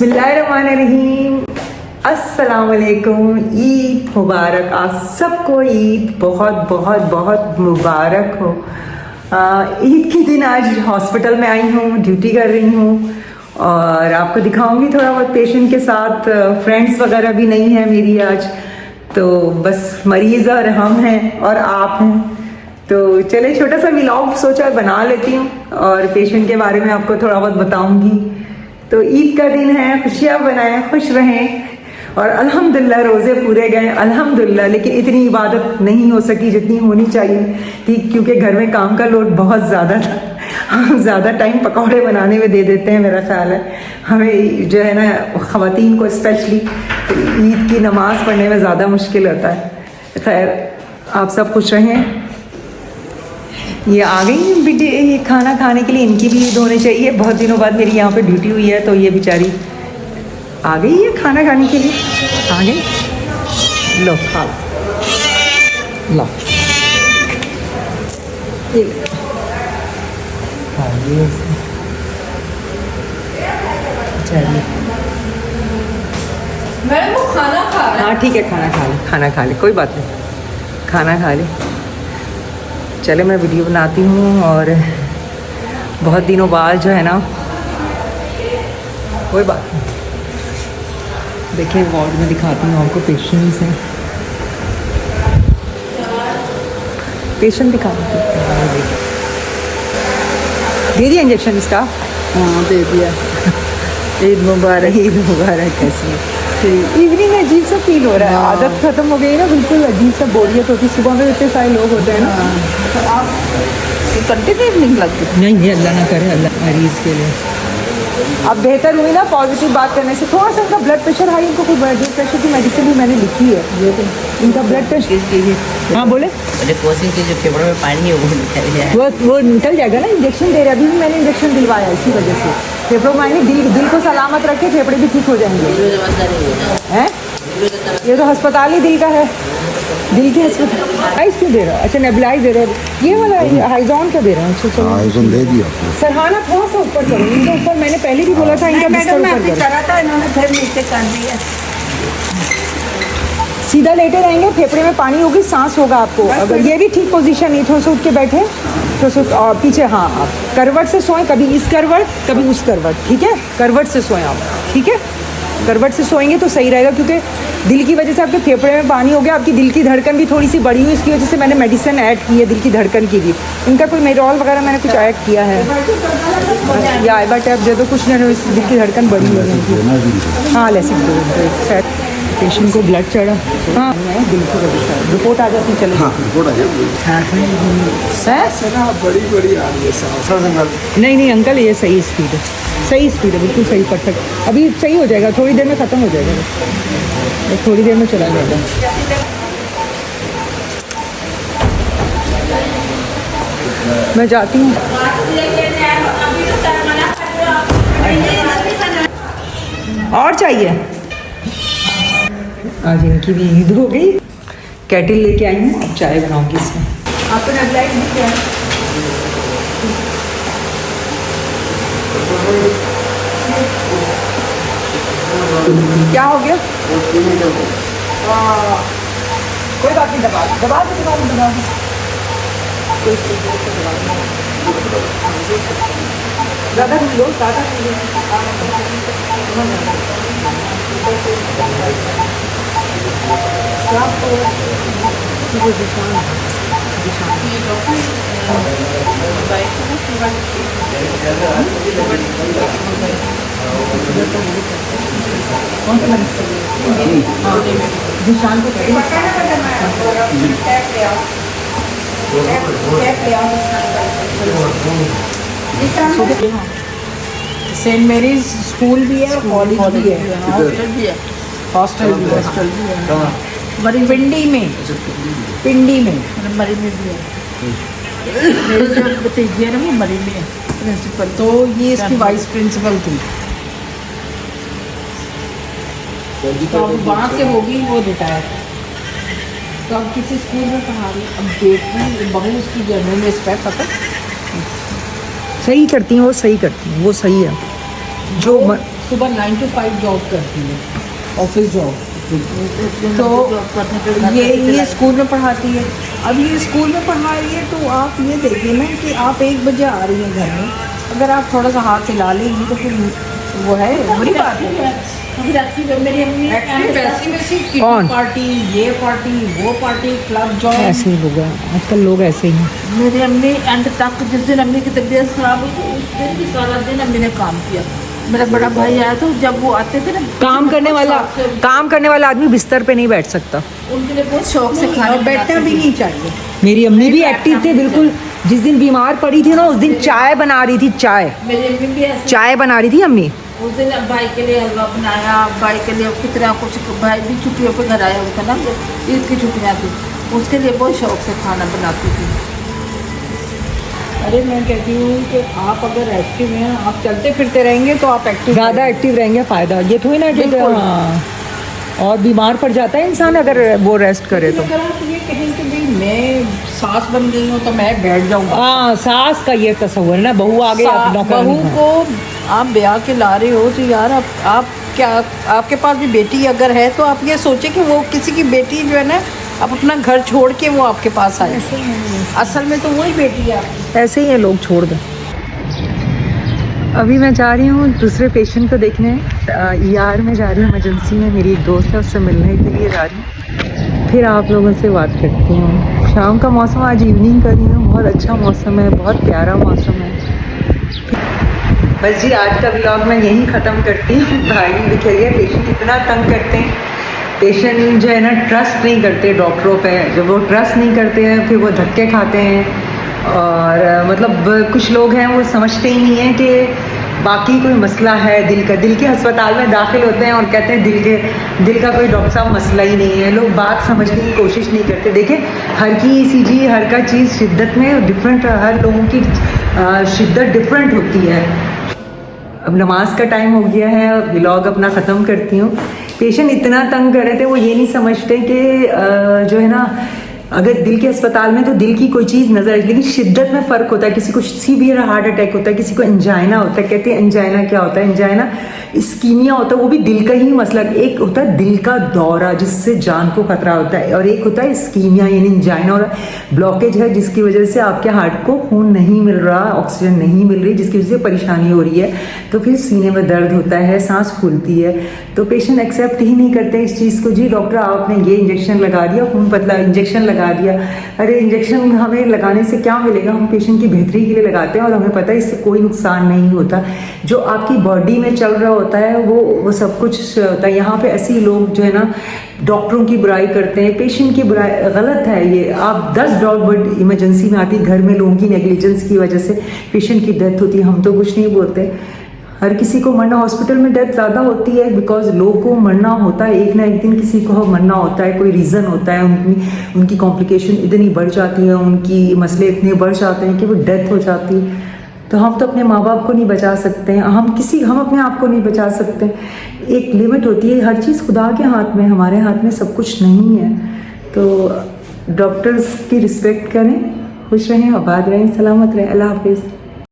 बिस्मिल्लाहिर्रहमानिर्रहीम। अस्सलाम वालेकुम। ईद मुबारक। आप सबको ईद बहुत बहुत बहुत मुबारक हो। ईद के दिन आज हॉस्पिटल में आई हूँ, ड्यूटी कर रही हूँ और आपको दिखाऊंगी थोड़ा बहुत पेशेंट के साथ। फ्रेंड्स वगैरह भी नहीं है मेरी आज, तो बस मरीज़ और हम हैं और आप हैं। तो चले छोटा सा व्लॉग सोचा बना लेती हूँ और पेशेंट के बारे में आपको थोड़ा बहुत बताऊंगी। तो ईद का दिन है, खुशियाँ बनाएं, खुश रहें और अल्हम्दुलिल्लाह रोज़े पूरे गए अल्हम्दुलिल्लाह। लेकिन इतनी इबादत नहीं हो सकी जितनी होनी चाहिए थी, क्योंकि घर में काम का लोड बहुत ज़्यादा था। हम ज़्यादा टाइम पकौड़े बनाने में दे देते हैं, मेरा ख्याल है हमें जो है ना, ख़वातीन को स्पेशली ईद की नमाज़ पढ़ने में ज़्यादा मुश्किल होता है। खैर, आप सब खुश रहें। ये आ गई बेटे ये खाना खाने के लिए, इनकी भी ईद होनी चाहिए। बहुत दिनों बाद मेरी यहाँ पे ड्यूटी हुई है, तो ये बेचारी आ गई है खाना खाने के लिए। आ गई, लो खा लो। चलिए मैडम वो खाना खा रहा है। हाँ ठीक है, खाना खा ले, खाना खा ले, कोई बात नहीं, खाना खा ले। चले मैं वीडियो बनाती हूँ और बहुत दिनों बाद जो है ना, कोई बात नहीं। देखिए वार्ड में दिखाती हूँ आपको, पेशेंट्स हैं, पेशेंट दिखाती हूँ। दे दिया इंजेक्शन इसका? हाँ दे दिया। ईद मुबारक। ईद मुबारक। कैसी इवनिंग अजीब सा फील हो रहा है, आदत खत्म हो गई ना, बिल्कुल अजीब सा बोरियत होती है। सुबह में इतने सारे लोग होते हैं ना, तो आप कंटिन्यू इवनिंग लगती है? नहीं अल्लाह ना करे, अल्लाह मरीज़ के लिए। अब बेहतर हुई ना पॉजिटिव बात करने से। थोड़ा सा इनका ब्लड प्रेशर हाई, इनको कोई ब्लड प्रेशर की मेडिसिन भी मैंने लिखी है। ये तो इनका ब्लड प्रेशर, हाँ बोले, कोचिंग के जो फेफड़ों में पानी है वो निकल जाए, वो निकल जाएगा ना। इंजेक्शन दे रहे, अभी भी मैंने इंजेक्शन दिलवाया इसी वजह से। फेफड़ों में दिल को सलामत रखे, फेफड़े भी ठीक हो जाएंगे हैं। ये तो अस्पताल ही दिल का है, दिल के अस्पताल। आइस क्यों दे रहा है? अच्छा नेबुलाइज दे रहे हो। ये वाला हाइजोन का दे रहा हूँ। हाइजोन दे दिया। सरहाना थोड़ा सा ऊपर करो, इनके ऊपर मैंने पहले भी बोला था इनका बिस्तर ऊपर करो। करा था, इन्होंने फिर नीचे कर दिया। सीधा लेटे रहेंगे, फेफड़े में पानी होगी, सांस होगा आपको। अगर ये भी ठीक पोजीशन नहीं, थोड़ा सा उठ के बैठे, थोड़ा सा और पीछे। हाँ आप करवट से सोएं, कभी इस करवट कभी उस करवट, ठीक है? करवट से सोएं आप, ठीक है? करवट से सोएंगे तो सही रहेगा, क्योंकि दिल की वजह से आपके फेफड़े में पानी हो गया। आपकी दिल की धड़कन भी थोड़ी सी बढ़ी हुई, इसकी वजह से मैंने मेडिसिन ऐड की है दिल की धड़कन की भी। इनका कोई मेरोल वगैरह मैंने कुछ ऐड किया है, या आइबा टैप दे दो, कुछ नहीं, दिल की धड़कन बढ़ी हुई है इनकी। हाँ लेसिक दो। पेशेंट को ब्लड चढ़ा, हाँ दिल की वजह से रिपोर्ट आ जाती, चलो। हाँ रिपोर्ट आ जाए। बड़ी आ रही है। नहीं अंकल, ये सही स्पीड है, सही स्पीड है, बिल्कुल सही, परफेक्ट। अभी सही हो जाएगा, थोड़ी देर में ख़त्म हो जाएगा, बस थोड़ी देर में चला जाएगा। मैं जाती हूँ। और चाहिए? आज इनकी भी ईद हो गई। कैटिल लेके आई हूँ, अब चाय बनाऊंगी इसमें। आपको नेबुलाइज भी किया है? क्या हो गया? कोई बात नहीं, दबा दबा दो, दबा दो, दबा दो। ज़्यादा नहीं लो, ज़्यादा नहीं लो। निशान को सेंट मेरीज स्कूल भी है, कॉलेज भी है, हॉस्टल भी है। मरी पिंडी में, पिंडी में मरी में भी है। मेरी जो भतीजी है ना, वो मरी में है प्रिंसिपल, तो ये इसकी वाइस प्रिंसिपल थी। तो अब वहाँ से होगी वो रिटायर। तो अब किसी स्कूल में पढ़ा रही, अब बेटी बहू उसकी जर्नल में इस पर पता सही करती हैं वो, सही करती हैं वो, सही है जो सुबह 9 to 5 जॉब करती है, ऑफिस जॉब। तो ये स्कूल में पढ़ाती है। अब ये स्कूल में पढ़ा रही है तो आप ये देखिए ना कि आप 1 बजे आ रही हैं घर में, अगर आप थोड़ा सा हाथ हिला लेंगी तो फिर वो है बुरी बात है। मेरी अम्मी कौन? पार्टी, ये पार्टी, वो पार्टी, क्लब जॉब, ऐसे ही लोग हैं आजकल, लोग ऐसे ही हैं। मेरी अम्मी एंड तक जिस दिन अम्मी की तबीयत खराब हुई तो उस दिन भी सारा दिन अम्मी ने काम किया। मेरा बड़ा भाई आया तो जब वो आते थे ना, काम करने वाला आदमी बिस्तर पे नहीं बैठ सकता। उनके लिए बहुत शौक से खाना बैठना भी नहीं चाहिए। मेरी अम्मी भी एक्टिव थे बिल्कुल। जिस दिन बीमार पड़ी थी ना उस दिन चाय बना रही थी, मेरी अम्मी भी ऐसे चाय बना रही थी अम्मी। उस दिन भाई के लिए हलवा बनाया, भाई के लिए कितना कुछ, भाई भी छुट्टियों पे घर आया हुआ था ना, ईद की छुट्टियाँ थी, उसके लिए बहुत शौक से खाना बनाती थी। अरे मैं कहती हूँ कि आप अगर एक्टिव हैं, आप चलते फिरते रहेंगे तो आप एक्टिव, ज़्यादा एक्टिव रहेंगे फ़ायदा। ये थोड़ी ना कि हाँ, और बीमार पड़ जाता है इंसान अगर वो रेस्ट करे तो। अगर आप ये कहें कि भाई मैं सास बन गई हूँ तो मैं बैठ जाऊँगा, हाँ, सास का ये तस्वर है ना, बहू आगे बहू को आप ब्याह के ला रहे हो तो यार आप क्या, आपके पास भी बेटी अगर है तो आप ये सोचें कि वो किसी की बेटी जो है ना, आप अपना घर छोड़ के वो आपके पास आए। असल में तो वही बेटी है आपकी। ऐसे ही है, लोग छोड़ दें। अभी मैं जा रही हूँ दूसरे पेशेंट को देखने, ER में जा रही हूँ, इमरजेंसी में। मेरी एक दोस्त है, उससे मिलने के लिए जा रही हूँ। फिर आप लोगों से बात करती हूँ। शाम का मौसम, आज इवनिंग कर रही हूँ, बहुत अच्छा मौसम है, बहुत प्यारा मौसम है। बस जी, आज का व्लॉग मैं यहीं ख़त्म करती हूँ। भाई दिखाइए, पेशेंट इतना तंग करते हैं। पेशेंट जो है ना, ट्रस्ट नहीं करते डॉक्टरों पे। जब वो ट्रस्ट नहीं करते हैं फिर वो धक्के खाते हैं। और मतलब कुछ लोग हैं वो समझते ही नहीं है कि बाकी कोई मसला है दिल का। दिल के अस्पताल में दाखिल होते हैं और कहते हैं दिल का कोई डॉक्टर साहब मसला ही नहीं है। लोग बात समझने की कोशिश नहीं करते। देखिए, हर की ECG, हर का चीज़ शिद्दत में डिफरेंट, हर लोगों की शिद्दत डिफरेंट होती है। अब नमाज का टाइम हो गया है, व्लॉग अपना ख़त्म करती हूँ। पेशेंट इतना तंग कर रहे थे, वो ये नहीं समझते कि जो है ना, अगर दिल के अस्पताल में तो दिल की कोई चीज़ नजर आई, लेकिन शिद्दत में फ़र्क होता है। किसी को सीवियर हार्ट अटैक होता है, किसी को एंजाइना होता है। कहते हैं एंजाइना क्या होता है? एंजाइना इस्कीमिया होता है, वो भी दिल का ही मसला। एक होता है दिल का दौरा जिससे जान को खतरा होता है, और एक होता है इस्कीमिया यानी एंजाइना और ब्लॉकेज है जिसकी वजह से आपके हार्ट को खून नहीं मिल रहा, ऑक्सीजन नहीं मिल रही, जिसकी वजह से परेशानी हो रही है। तो फिर सीने में दर्द होता है, सांस फूलती है। तो पेशेंट एक्सेप्ट ही नहीं करते इस चीज़ को। जी डॉक्टर, आपने ये इंजेक्शन लगा दिया, खून पतला इंजेक्शन लगा दिया। अरे इंजेक्शन हमें लगाने से क्या मिलेगा? हम पेशेंट की बेहतरी के लिए लगाते हैं और हमें पता है इससे कोई नुकसान नहीं होता। जो आपकी बॉडी में चल रहा होता है वो सब कुछ होता है। यहाँ पे ऐसे ही लोग जो है ना, डॉक्टरों की बुराई करते हैं, पेशेंट की बुराई। गलत है ये। आप 10 डॉग इमरजेंसी में आती, घर में लोगों की नेग्लिजेंस की वजह से पेशेंट की डेथ होती है, हम तो कुछ नहीं बोलते। हर किसी को मरना, हॉस्पिटल में डेथ ज़्यादा होती है बिकॉज लोगों को मरना होता है, एक ना एक दिन किसी को मरना होता है, कोई रीज़न होता है। उनकी कॉम्प्लिकेशन इतनी बढ़ जाती है, उनकी मसले इतने बढ़ जाते हैं कि वो डेथ हो जाती है। तो हम तो अपने माँ बाप को नहीं बचा सकते हैं, हम अपने आप को नहीं बचा सकते। एक लिमिट होती है, हर चीज़ खुदा के हाथ में, हमारे हाथ में सब कुछ नहीं है। तो डॉक्टर्स की रिस्पेक्ट करें, खुश रहें, आबाद रहें, सलामत रहें। अल्लाह हाफिज़।